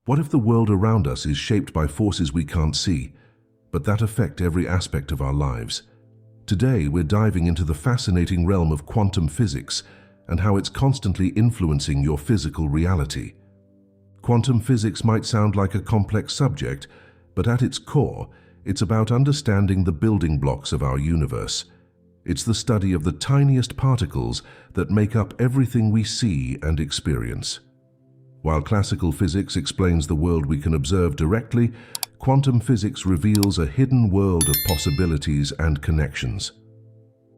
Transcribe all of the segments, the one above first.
What if the world around us is shaped by forces we can't see, but that affect every aspect of our lives? Today, we're diving into the fascinating realm of quantum physics and how it's constantly influencing your physical reality. Quantum physics might sound like a complex subject, but at its core, it's about understanding the building blocks of our universe. It's the study of the tiniest particles that make up everything we see and experience. While classical physics explains the world we can observe directly, quantum physics reveals a hidden world of possibilities and connections.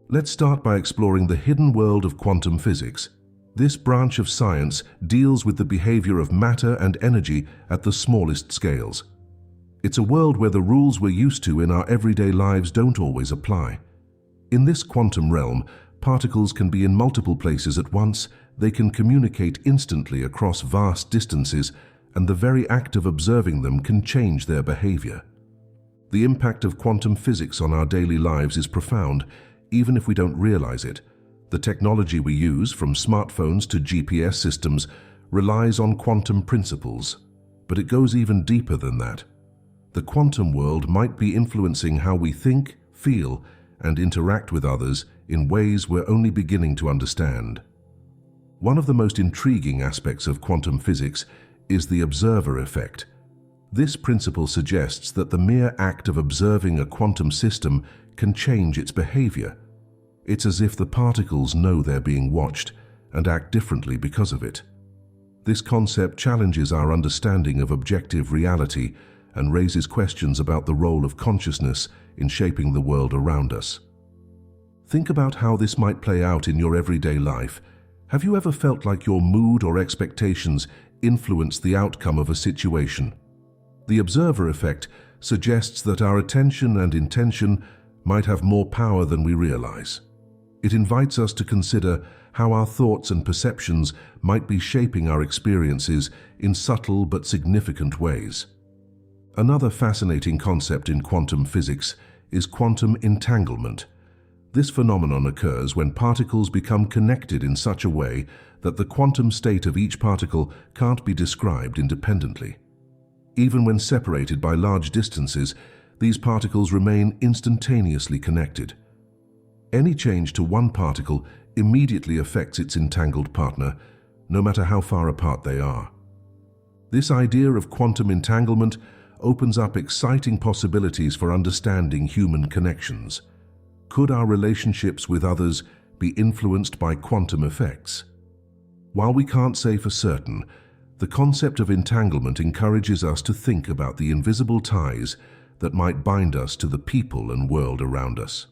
Let's start by exploring the hidden world of quantum physics. This branch of science deals with the behavior of matter and energy at the smallest scales. It's a world where the rules we're used to in our everyday lives don't always apply. In this quantum realm, particles can be in multiple places at once, they can communicate instantly across vast distances, and the very act of observing them can change their behavior. The impact of quantum physics on our daily lives is profound, even if we don't realize it. The technology we use, from smartphones to GPS systems, relies on quantum principles. But it goes even deeper than that. The quantum world might be influencing how we think, feel, and interact with others in ways we're only beginning to understand. One of the most intriguing aspects of quantum physics is the observer effect. This principle suggests that the mere act of observing a quantum system can change its behavior. It's as if the particles know they're being watched and act differently because of it. This concept challenges our understanding of objective reality and raises questions about the role of consciousness in shaping the world around us. Think about how this might play out in your everyday life. Have you ever felt like your mood or expectations influence the outcome of a situation? The observer effect suggests that our attention and intention might have more power than we realize. It invites us to consider how our thoughts and perceptions might be shaping our experiences in subtle but significant ways. Another fascinating concept in quantum physics is quantum entanglement. This phenomenon occurs when particles become connected in such a way that the quantum state of each particle can't be described independently. Even when separated by large distances, these particles remain instantaneously connected. Any change to one particle immediately affects its entangled partner, no matter how far apart they are. This idea of quantum entanglement opens up exciting possibilities for understanding human connections. Could our relationships with others be influenced by quantum effects? While we can't say for certain, the concept of entanglement encourages us to think about the invisible ties that might bind us to the people and world around us.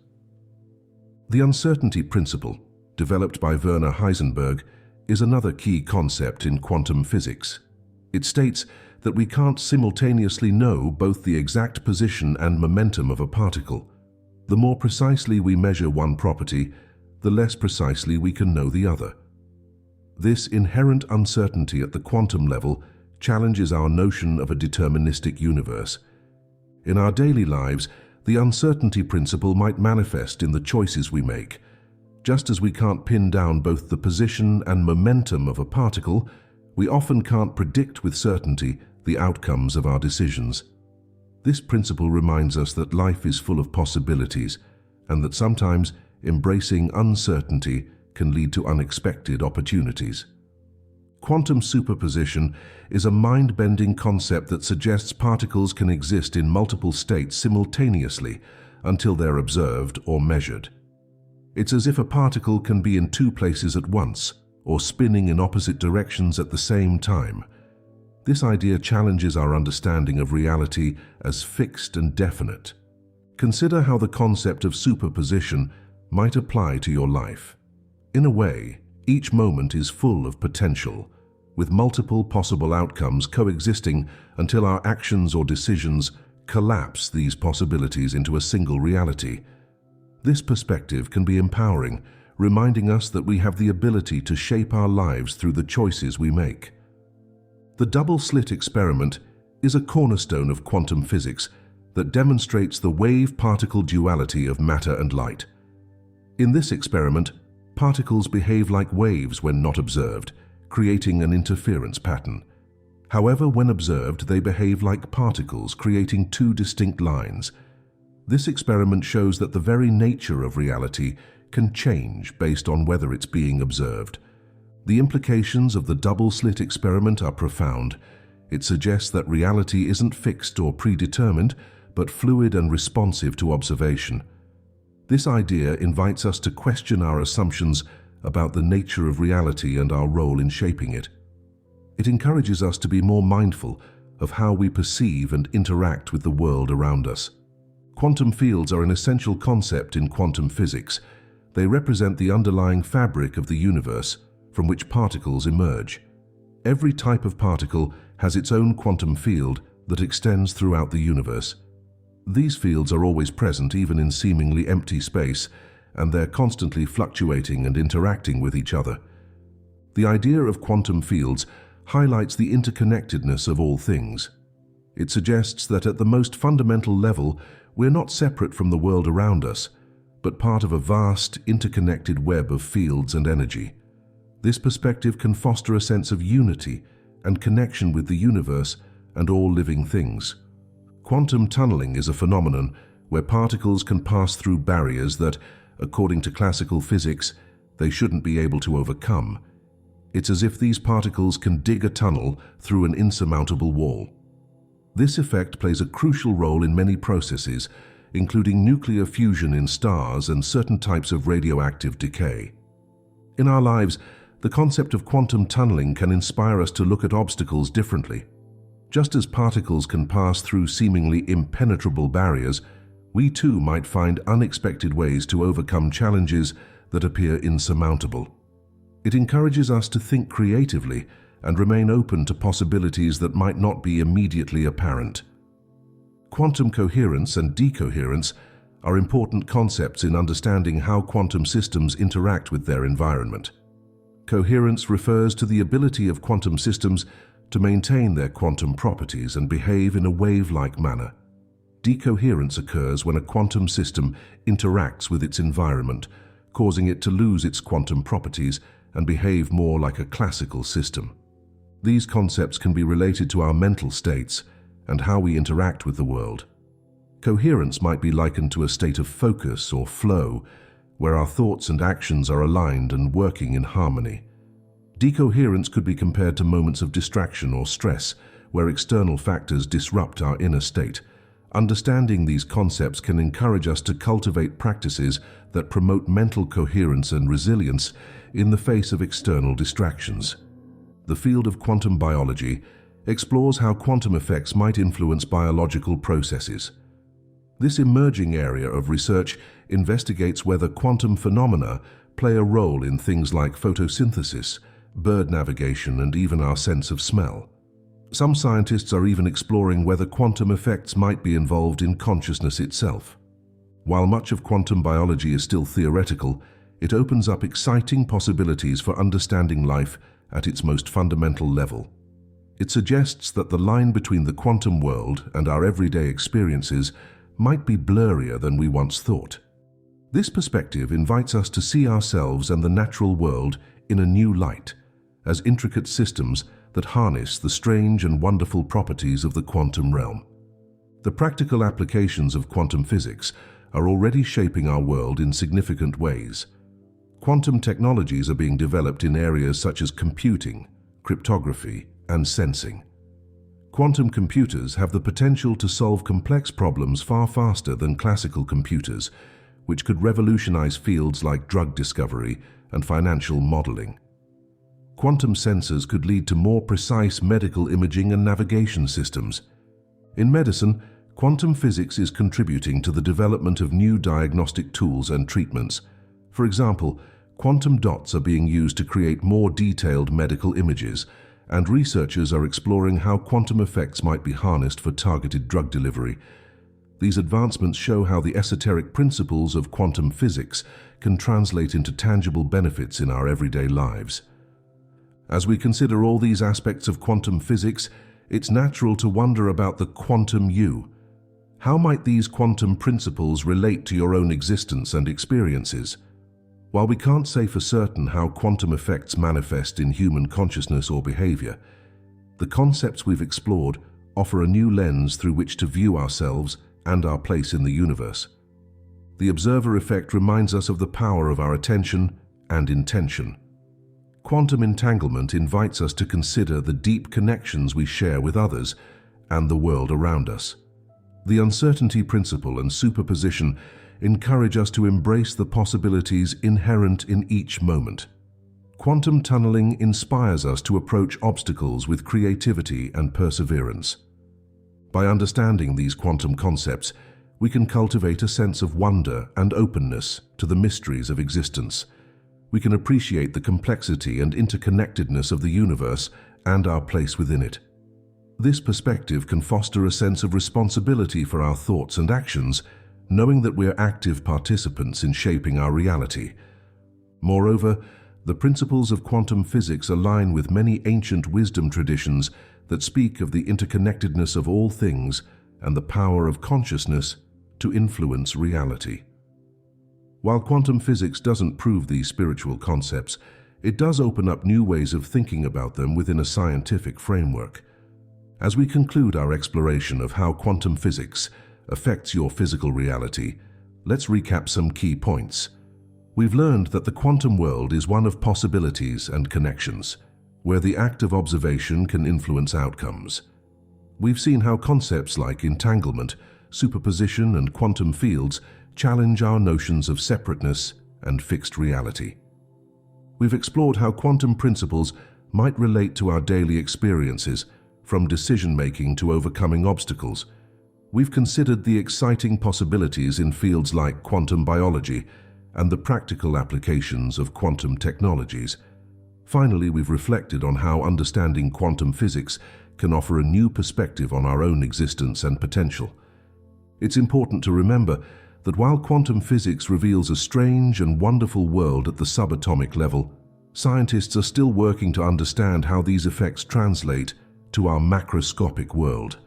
The uncertainty principle, developed by Werner Heisenberg, is another key concept in quantum physics. It states that we can't simultaneously know both the exact position and momentum of a particle. The more precisely we measure one property, the less precisely we can know the other. This inherent uncertainty at the quantum level challenges our notion of a deterministic universe. In our daily lives, the uncertainty principle might manifest in the choices we make. Just as we can't pin down both the position and momentum of a particle, we often can't predict with certainty the outcomes of our decisions. This principle reminds us that life is full of possibilities and that sometimes embracing uncertainty can lead to unexpected opportunities. Quantum superposition is a mind-bending concept that suggests particles can exist in multiple states simultaneously until they're observed or measured. It's as if a particle can be in two places at once or spinning in opposite directions at the same time. This idea challenges our understanding of reality as fixed and definite. Consider how the concept of superposition might apply to your life. In a way, each moment is full of potential, with multiple possible outcomes coexisting until our actions or decisions collapse these possibilities into a single reality. This perspective can be empowering, reminding us that we have the ability to shape our lives through the choices we make. The double-slit experiment is a cornerstone of quantum physics that demonstrates the wave-particle duality of matter and light. In this experiment, particles behave like waves when not observed, creating an interference pattern. However, when observed, they behave like particles, creating two distinct lines. This experiment shows that the very nature of reality can change based on whether it's being observed. The implications of the double-slit experiment are profound. It suggests that reality isn't fixed or predetermined, but fluid and responsive to observation. This idea invites us to question our assumptions about the nature of reality and our role in shaping it. It encourages us to be more mindful of how we perceive and interact with the world around us. Quantum fields are an essential concept in quantum physics. They represent the underlying fabric of the universe from which particles emerge. Every type of particle has its own quantum field that extends throughout the universe. These fields are always present even in seemingly empty space, and they're constantly fluctuating and interacting with each other. The idea of quantum fields highlights the interconnectedness of all things. It suggests that at the most fundamental level, we're not separate from the world around us, but part of a vast, interconnected web of fields and energy. This perspective can foster a sense of unity and connection with the universe and all living things. Quantum tunneling is a phenomenon where particles can pass through barriers that, according to classical physics, they shouldn't be able to overcome. It's as if these particles can dig a tunnel through an insurmountable wall. This effect plays a crucial role in many processes, including nuclear fusion in stars and certain types of radioactive decay. In our lives, the concept of quantum tunneling can inspire us to look at obstacles differently. Just as particles can pass through seemingly impenetrable barriers, we too might find unexpected ways to overcome challenges that appear insurmountable. It encourages us to think creatively and remain open to possibilities that might not be immediately apparent. Quantum coherence and decoherence are important concepts in understanding how quantum systems interact with their environment. Coherence refers to the ability of quantum systems to maintain their quantum properties and behave in a wave-like manner. Decoherence occurs when a quantum system interacts with its environment, causing it to lose its quantum properties and behave more like a classical system. These concepts can be related to our mental states and how we interact with the world. Coherence might be likened to a state of focus or flow, where our thoughts and actions are aligned and working in harmony. Decoherence could be compared to moments of distraction or stress, where external factors disrupt our inner state. Understanding these concepts can encourage us to cultivate practices that promote mental coherence and resilience in the face of external distractions. The field of quantum biology explores how quantum effects might influence biological processes. This emerging area of research investigates whether quantum phenomena play a role in things like photosynthesis, bird navigation, and even our sense of smell. Some scientists are even exploring whether quantum effects might be involved in consciousness itself. While much of quantum biology is still theoretical, it opens up exciting possibilities for understanding life at its most fundamental level. It suggests that the line between the quantum world and our everyday experiences might be blurrier than we once thought. This perspective invites us to see ourselves and the natural world in a new light, as intricate systems that harness the strange and wonderful properties of the quantum realm. The practical applications of quantum physics are already shaping our world in significant ways. Quantum technologies are being developed in areas such as computing, cryptography, and sensing. Quantum computers have the potential to solve complex problems far faster than classical computers, which could revolutionize fields like drug discovery and financial modeling. Quantum sensors could lead to more precise medical imaging and navigation systems. In medicine, quantum physics is contributing to the development of new diagnostic tools and treatments. For example, quantum dots are being used to create more detailed medical images, and researchers are exploring how quantum effects might be harnessed for targeted drug delivery. These advancements show how the esoteric principles of quantum physics can translate into tangible benefits in our everyday lives. As we consider all these aspects of quantum physics, it's natural to wonder about the quantum you. How might these quantum principles relate to your own existence and experiences? While we can't say for certain how quantum effects manifest in human consciousness or behavior, The concepts we've explored offer a new lens through which to view ourselves and our place in the universe. The observer effect reminds us of the power of our attention and intention. Quantum entanglement invites us to consider the deep connections we share with others and the world around us. The uncertainty principle and superposition encourage us to embrace the possibilities inherent in each moment. Quantum tunneling inspires us to approach obstacles with creativity and perseverance. By understanding these quantum concepts, we can cultivate a sense of wonder and openness to the mysteries of existence. We can appreciate the complexity and interconnectedness of the universe and our place within it. This perspective can foster a sense of responsibility for our thoughts and actions, knowing that we're active participants in shaping our reality. Moreover, the principles of quantum physics align with many ancient wisdom traditions that speak of the interconnectedness of all things and the power of consciousness to influence reality. While quantum physics doesn't prove these spiritual concepts, it does open up new ways of thinking about them within a scientific framework. As we conclude our exploration of how quantum physics affects your physical reality, let's recap some key points. We've learned that the quantum world is one of possibilities and connections, where the act of observation can influence outcomes. We've seen how concepts like entanglement, superposition, and quantum fields challenge our notions of separateness and fixed reality. We've explored how quantum principles might relate to our daily experiences, from decision-making to overcoming obstacles. We've considered the exciting possibilities in fields like quantum biology and the practical applications of quantum technologies. Finally, we've reflected on how understanding quantum physics can offer a new perspective on our own existence and potential. It's important to remember that while quantum physics reveals a strange and wonderful world at the subatomic level, scientists are still working to understand how these effects translate to our macroscopic world.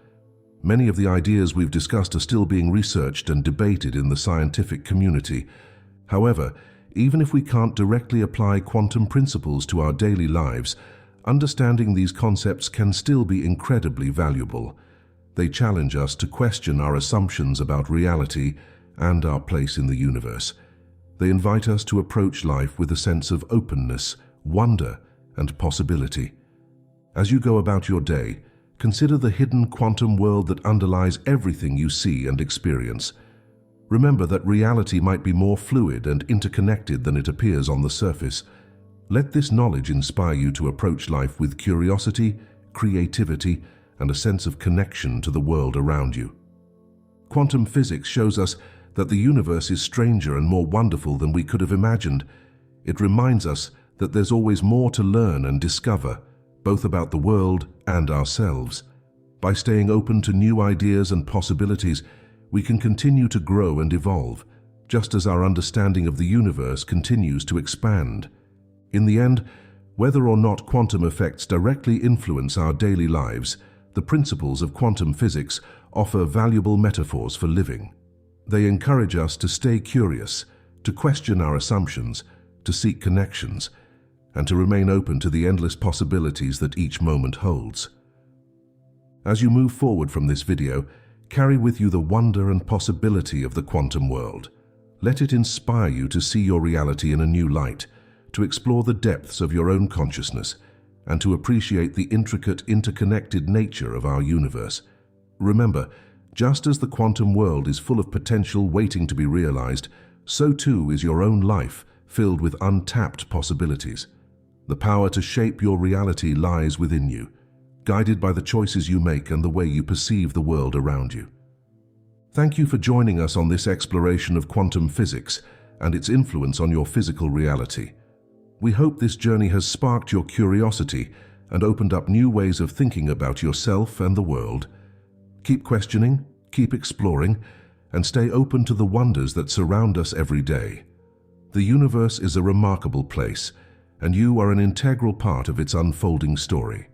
Many of the ideas we've discussed are still being researched and debated in the scientific community. However, even if we can't directly apply quantum principles to our daily lives, understanding these concepts can still be incredibly valuable. They challenge us to question our assumptions about reality and our place in the universe. They invite us to approach life with a sense of openness, wonder, and possibility. As you go about your day, consider the hidden quantum world that underlies everything you see and experience. Remember that reality might be more fluid and interconnected than it appears on the surface. Let this knowledge inspire you to approach life with curiosity, creativity, and a sense of connection to the world around you. Quantum physics shows us that the universe is stranger and more wonderful than we could have imagined. It reminds us that there's always more to learn and discover, both about the world and ourselves. By staying open to new ideas and possibilities, we can continue to grow and evolve, just as our understanding of the universe continues to expand. In the end, whether or not quantum effects directly influence our daily lives, the principles of quantum physics offer valuable metaphors for living. They encourage us to stay curious, to question our assumptions, to seek connections, and to remain open to the endless possibilities that each moment holds. As you move forward from this video, carry with you the wonder and possibility of the quantum world. Let it inspire you to see your reality in a new light, to explore the depths of your own consciousness, and to appreciate the intricate, interconnected nature of our universe. Remember, just as the quantum world is full of potential waiting to be realized, so too is your own life filled with untapped possibilities. The power to shape your reality lies within you, guided by the choices you make and the way you perceive the world around you. Thank you for joining us on this exploration of quantum physics and its influence on your physical reality. We hope this journey has sparked your curiosity and opened up new ways of thinking about yourself and the world. Keep questioning, keep exploring, and stay open to the wonders that surround us every day. The universe is a remarkable place, and you are an integral part of its unfolding story.